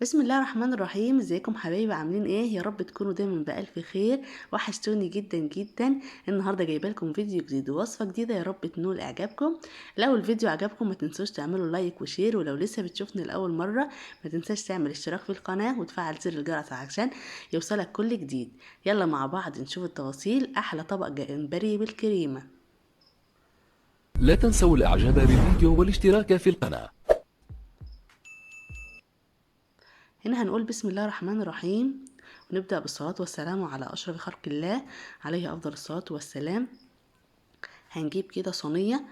بسم الله الرحمن الرحيم. ازيكم حبايبي؟ عاملين ايه؟ يا رب تكونوا دايما بألف خير. وحشتوني جدا جدا. النهارده جايبه لكم فيديو جديد ووصفه جديده، يا رب تنول اعجابكم. لو الفيديو عجبكم ما تنسوش تعملوا لايك وشير، ولو لسه بتشوفني لاول مره ما تنساش تعمل اشتراك في القناه وتفعل زر الجرس عشان يوصلك كل جديد. يلا مع بعض نشوف التفاصيل. احلى طبق جمبري بالكريمه. لا تنسوا الاعجاب بالفيديو والاشتراك في القناة. هنا هنقول بسم الله الرحمن الرحيم، ونبدأ بالصلاة والسلام على أشرف خلق الله عليه أفضل الصلاة والسلام. هنجيب كده صينية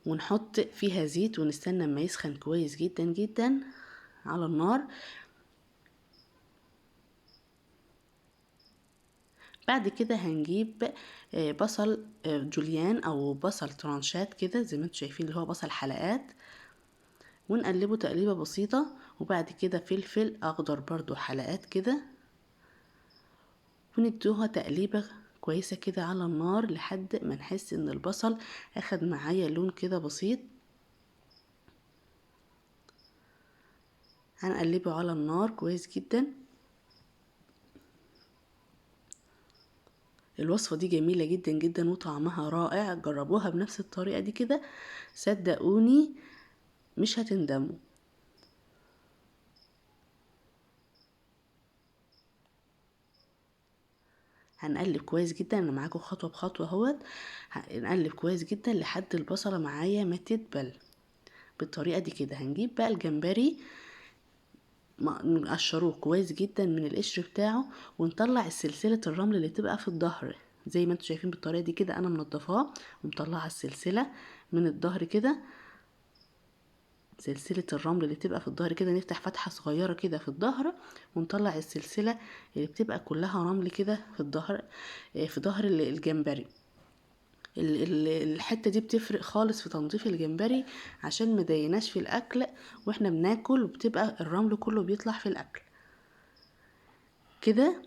ونحط فيها زيت ونستنى اما يسخن كويس جدا جدا على النار. بعد كده هنجيب بصل جوليان او بصل ترانشات كده زي ما انتم شايفين، اللي هو بصل حلقات، ونقلبه تقليبة بسيطة. وبعد كده فلفل اخضر برضو حلقات كده، وندوها تقليبة كويسة كده على النار لحد ما نحس ان البصل اخد معايا لون كده بسيط. هنقلبه على النار كويس جدا. الوصفة دي جميلة جدا جدا وطعمها رائع، جربوها بنفس الطريقة دي كده صدقوني مش هتندموا. هنقلب كويس جدا، انا معاكم خطوة بخطوة اهوت. هنقلب كويس جدا لحد البصلة معايا ما تدبل بالطريقة دي كده. هنجيب بقى الجمبري نقشروه كويس جدا من القشر بتاعه، ونطلع السلسلة الرمل اللي تبقى في الظهر زي ما انتم شايفين بالطريقة دي كده. انا منضفاه ومطلعه السلسلة من الظهر كده، سلسلة الرمل اللي بتبقى في الظهر كده. نفتح فتحة صغيرة كده في الظهر ونطلع السلسلة اللي بتبقى كلها رمل كده في الظهر، في ظهر الجمبري. الحتة دي بتفرق خالص في تنظيف الجمبري عشان مضايقناش في الاكل واحنا بناكل، وبتبقى الرمل كله بيطلع في الاكل كده.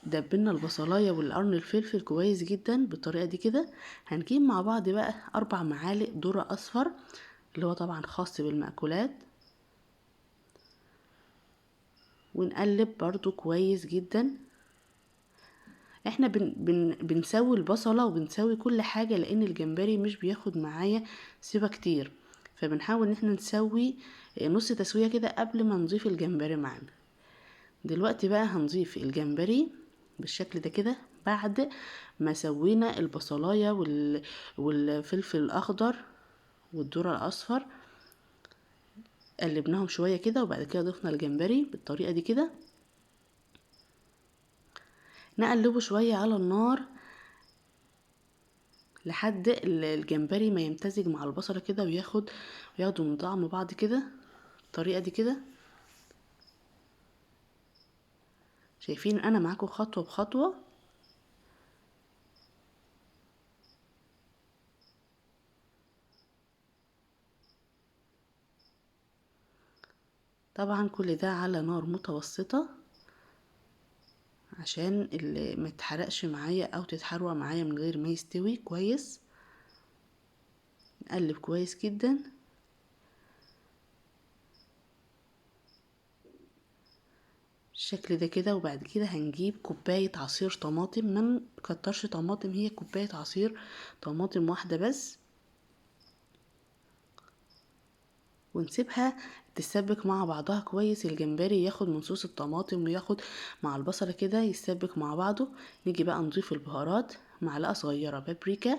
دبلنا البصلايه والقرن الفلفل كويس جدا بالطريقه دي كده. هنجيب مع بعض بقى 4 معالق ذرة اصفر، اللي هو طبعا خاص بالمأكولات، ونقلب برضو كويس جدا. احنا بنسوي البصلة وبنسوي كل حاجة لان الجمبري مش بياخد معايا سوا كتير، فبنحاول ان احنا نسوي نص تسوية كده قبل ما نضيف الجمبري معانا. دلوقتي بقى هنضيف الجمبري بالشكل ده كده بعد ما سوينا البصلاية والفلفل الاخضر والذرة الاصفر. قلبناهم شوية كده وبعد كده ضفنا الجمبري بالطريقة دي كده. نقلبه شوية على النار لحد الجمبري ما يمتزج مع البصلة كده وياخدوا من طعم بعض كده الطريقة دي كده. شايفين انا معاكم خطوة بخطوة. طبعا كل ده على نار متوسطة عشان اللي ما تحرقش معايا او تتحروق معايا من غير ما يستوي كويس. نقلب كويس جدا بالشكل ده كده. وبعد كده هنجيب كوباية عصير طماطم، ما نكترش طماطم، هي كوباية عصير طماطم واحدة بس، ونسيبها تسبك مع بعضها كويس. الجمبري ياخد من صوص الطماطم وياخد مع البصلة كده يسبك مع بعضه. نيجي بقى نضيف البهارات، معلقة صغيرة بابريكا،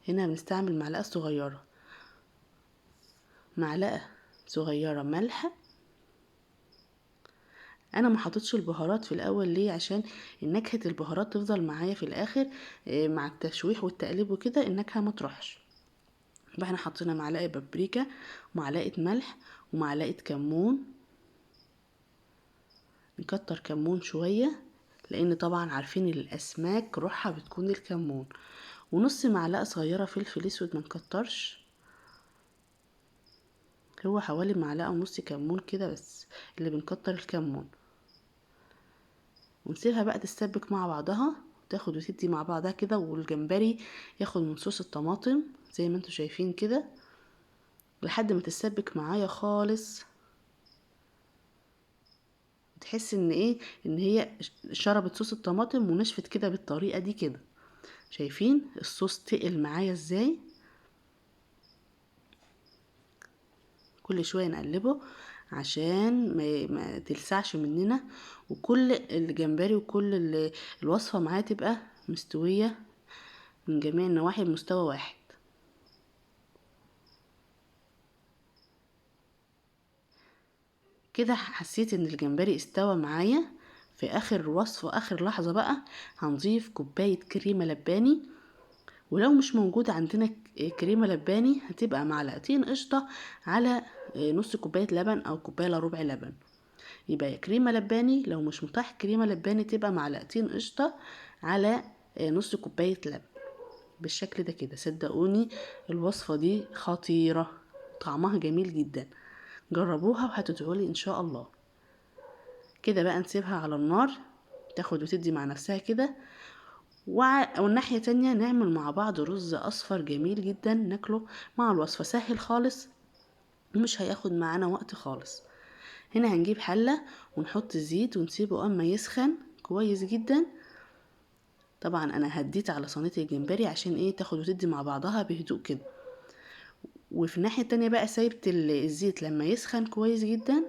هنا بنستعمل معلقة صغيرة، معلقة صغيرة ملح. انا ما حطيتش البهارات في الاول ليه؟ عشان نكهة البهارات تفضل معايا في الاخر مع التشويح والتقليب وكده النكهة ما تروحش. يبقى احنا حطينا معلقة بابريكا ومعلقة ملح ومعلقة كمون. نكتر كمون شوية لان طبعا عارفين الاسماك روحها بتكون الكمون. ونص معلقة صغيرة فلفل اسود، ما نكترش، هو حوالي معلقة ونص كمون كده بس اللي بنكتر الكمون. ونسيبها بقى تتسبك مع بعضها، تاخد وتدي مع بعضها كده، والجمبري ياخد من صوص الطماطم زي ما انتوا شايفين كده لحد ما تتسبك معايا خالص. تحس ان ايه، ان هي شربت صوص الطماطم ونشفت كده بالطريقة دي كده. شايفين الصوص تقل معايا ازاي؟ كل شوية نقلبه عشان ما تلسعش مننا، وكل الجمبري وكل الوصفة معايا تبقى مستوية من جميع النواحي بمستوى واحد. كده حسيت ان الجمبري استوى معايا. في اخر وصفة، اخر لحظة بقى، هنضيف كوباية كريمة لباني. ولو مش موجود عندنا كريمة لباني، هتبقى معلقتين قشطة على نص كوباية لبن او كوباية الا ربع لبن. يبقى كريمة لباني، لو مش متاح كريمة لباني تبقى معلقتين قشطة على نص كوباية لبن. بالشكل ده كده صدقوني الوصفة دي خطيرة، طعمها جميل جدا. جربوها وهتدعولي ان شاء الله. كده بقى نسيبها على النار تاخد وتدي مع نفسها كده. والناحية تانية نعمل مع بعض رز اصفر جميل جدا ناكله مع الوصفة، سهل خالص ومش هياخد معانا وقت خالص. هنا هنجيب حلة ونحط الزيت ونسيبه اما يسخن كويس جدا. طبعا انا هديت على صينية الجمبري عشان ايه، تاخد وتدي مع بعضها بهدوء كده. وفي الناحية التانية بقى سايبت الزيت لما يسخن كويس جدا،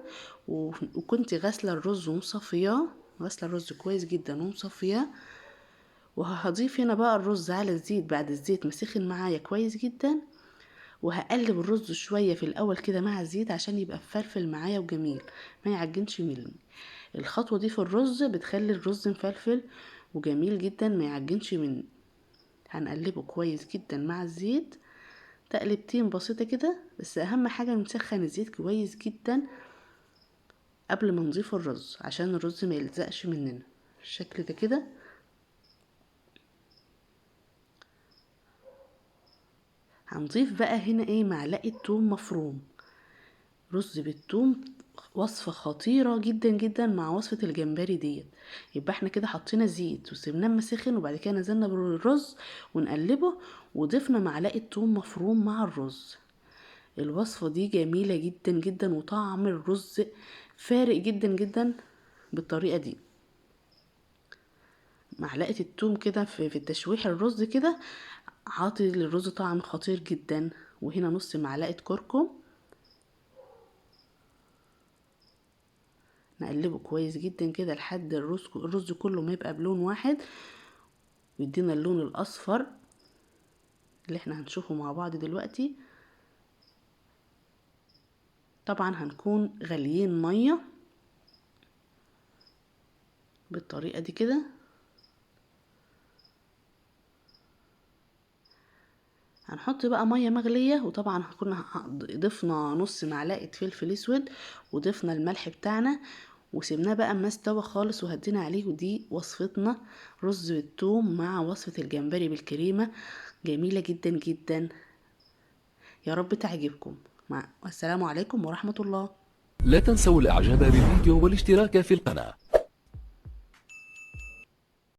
وكنت غاسلة الرز ومصفياه، غاسلة الرز كويس جدا ومصفياه. وهضيف هنا بقى الرز على الزيت بعد الزيت ما سخن معايا كويس جدا. وهقلب الرز شوية في الاول كده مع الزيت عشان يبقى مفلفل معايا وجميل، ما يعجنش مني. الخطوة دي في الرز بتخلي الرز مفلفل وجميل جدا ما يعجنش مني. هنقلبه كويس جدا مع الزيت تقلبتين بسيطة كده، بس اهم حاجة نسخن الزيت كويس جدا قبل ما نضيف الرز عشان الرز ما يلزقش مننا بالشكل ده كده. هنضيف بقى هنا ايه، معلقة توم مفروم. رز بالثوم وصفة خطيرة جدا جدا مع وصفة الجمبري ديت. يبقى احنا كده حطينا زيت وسيبناه ما سخن، وبعد كده نزلنا بالرز ونقلبه وضفنا معلقة توم مفروم مع الرز. الوصفة دي جميلة جدا جدا وطعم الرز فارق جدا جدا بالطريقة دي. معلقة التوم كده في التشويح الرز كده عاطي للرز طعم خطير جدا. وهنا نص معلقة كركم. نقلبه كويس جدا كده لحد الرز كله ما يبقى بلون واحد ويدينا اللون الاصفر اللي احنا هنشوفه مع بعض دلوقتي. طبعا هنكون غاليين مية بالطريقة دي كده. هنحط بقى مية مغلية، وطبعا هكون ضفنا نص معلقة فلفل اسود وضفنا الملح بتاعنا وسيبناه بقى اما استوى خالص وهدينا عليه. ودي وصفتنا رز بالثوم مع وصفة الجمبري بالكريمة، جميلة جدا جدا. يا رب تعجبكم. والسلام عليكم ورحمة الله. لا تنسوا الإعجاب بالفيديو والاشتراك في القناة.